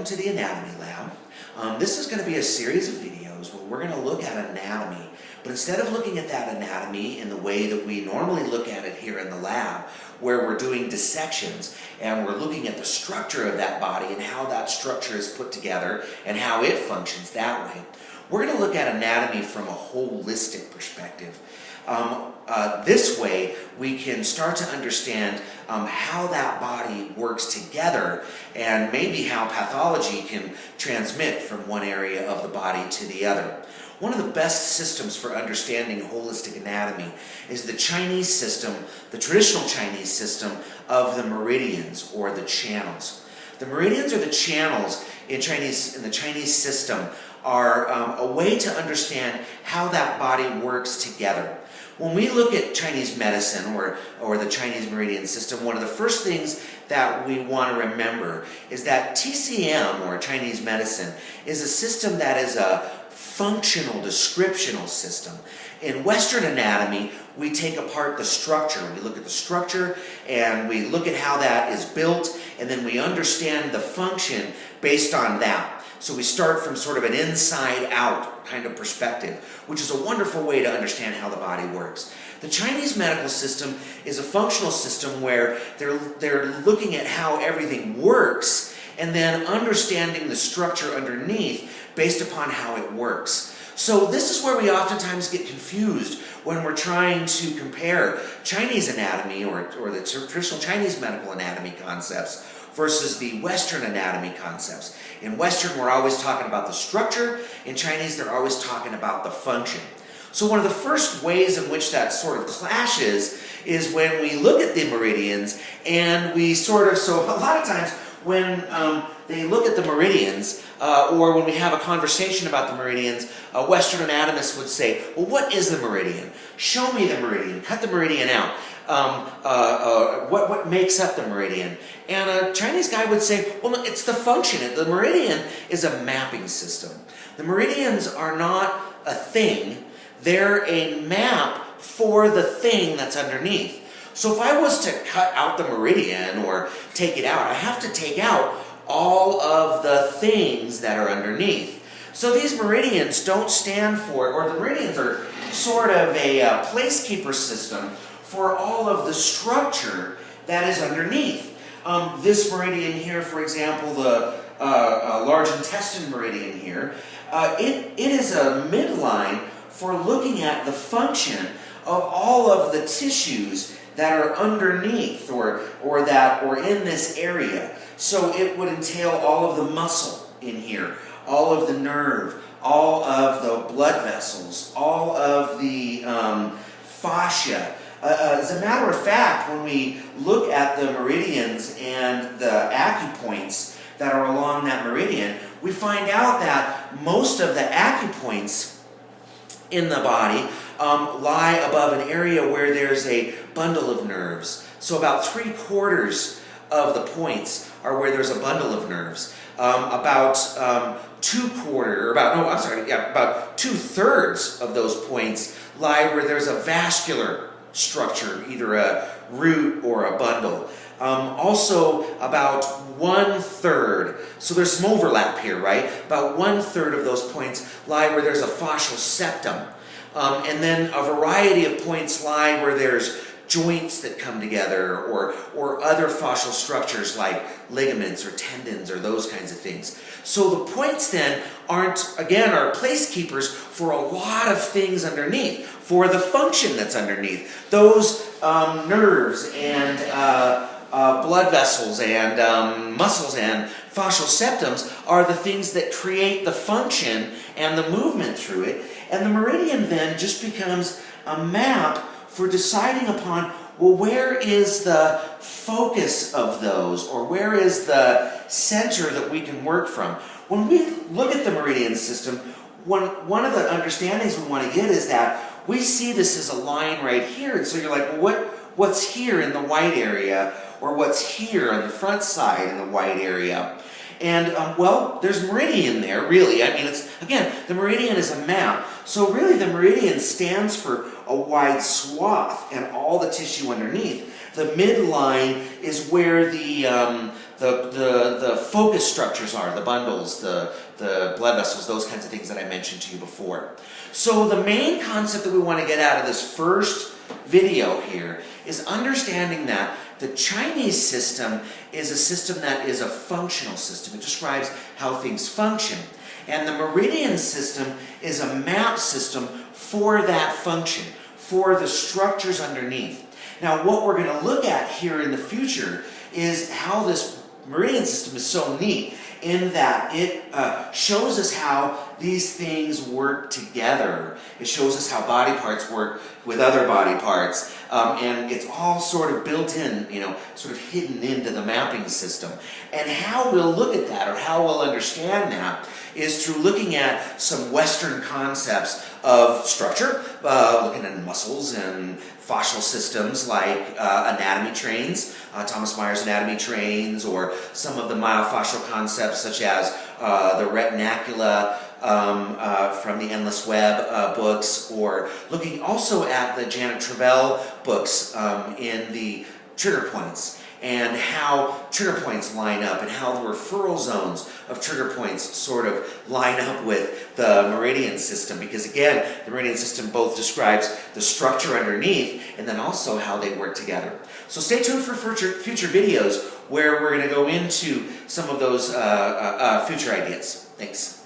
to the Anatomy Lab. This is going to be a series of videos where we're going to look at anatomy, but instead of looking at that anatomy in the way that we normally look at it here in the lab, where we're doing dissections and we're looking at the structure of that body and how that structure is put together and how it functions that way, we're going to look at anatomy from a holistic perspective. This way, we can start to understand how that body works together and maybe how pathology can transmit from one area of the body to the other. One of the best systems for understanding holistic anatomy is the Chinese system, the traditional Chinese system of the meridians or the channels. The meridians or the channels in the Chinese system are a way to understand how that body works together. When we look at Chinese medicine or the Chinese meridian system, one of the first things that we want to remember is that TCM, or Chinese medicine, is a system that is a functional descriptional system. In Western anatomy, we take apart the structure. We look at the structure and we look at how that is built, and then we understand the function based on that. So we start from sort of an inside-out kind of perspective, which is a wonderful way to understand how the body works. The Chinese medical system is a functional system where they're looking at how everything works and then understanding the structure underneath based upon how it works. So this is where we oftentimes get confused when we're trying to compare Chinese anatomy or the traditional Chinese medical anatomy concepts versus the Western anatomy concepts. In Western, we're always talking about the structure. In Chinese, they're always talking about the function. So one of the first ways in which that sort of clashes is when we look at the meridians and so a lot of times when they look at the meridians or when we have a conversation about the meridians, a Western anatomist would say, well, what is the meridian? Show me the meridian. Cut the meridian out. What makes up the meridian? And a Chinese guy would say, well, no, it's the function. The meridian is a mapping system. The meridians are not a thing. They're a map for the thing that's underneath. So if I was to cut out the meridian or take it out, I have to take out all of the things that are underneath. So these meridians don't stand for, or the meridians are sort of a placekeeper system for all of the structure that is underneath. This meridian here, for example, the large intestine meridian here, it is a midline for looking at the function of all of the tissues that are underneath or in this area. So it would entail all of the muscle in here, all of the nerve, all of the blood vessels, all of the fascia. As a matter of fact, when we look at the meridians and the acupoints that are along that meridian, we find out that most of the acupoints in the body lie above an area where there's a bundle of nerves. So about 3/4 of the points are where there's a bundle of nerves. About 2/3 of those points lie where there's a vascular structure, either a root or a bundle. Also, about 1/3, so there's some overlap here, right? About 1/3 of those points lie where there's a fascial septum. And then a variety of points lie where there's joints that come together or other fascial structures like ligaments or tendons or those kinds of things. So the points then are placekeepers for a lot of things underneath, for the function that's underneath. Those nerves and blood vessels and muscles and fascial septums are the things that create the function and the movement through it. And the meridian then just becomes a map for deciding upon, well, where is the focus of those, or where is the center that we can work from? When we look at the meridian system, one of the understandings we want to get is that we see this as a line right here, and so you're like, well, what's here in the white area, or what's here on the front side in the white area? And, there's meridian there, really. I mean, the meridian is a map. So really the meridian stands for a wide swath and all the tissue underneath The midline is where the focus structures are, the bundles, the blood vessels, those kinds of things that I mentioned to you before. So the main concept that we want to get out of this first video here is understanding that the Chinese system is a system that is a functional system. It describes how things function. And the Meridian system is a map system for that function, for the structures underneath. Now, what we're going to look at here in the future is how this Meridian system is so neat in that it shows us how these things work together. It shows us how body parts work with other body parts. And it's all sort of built in, sort of hidden into the mapping system. And how we'll look at that, or how we'll understand that, is through looking at some Western concepts of structure, looking at muscles and fascial systems like anatomy trains, Thomas Myers anatomy trains, or some of the myofascial concepts such as the retinacula from the Endless Web books, or looking also at the Janet Travell books in the triggerpoints, and how trigger points line up, and how the referral zones of trigger points sort of line up with the Meridian system. Because again, the Meridian system both describes the structure underneath and then also how they work together. So stay tuned for future videos where we're going to go into some of those future ideas. Thanks.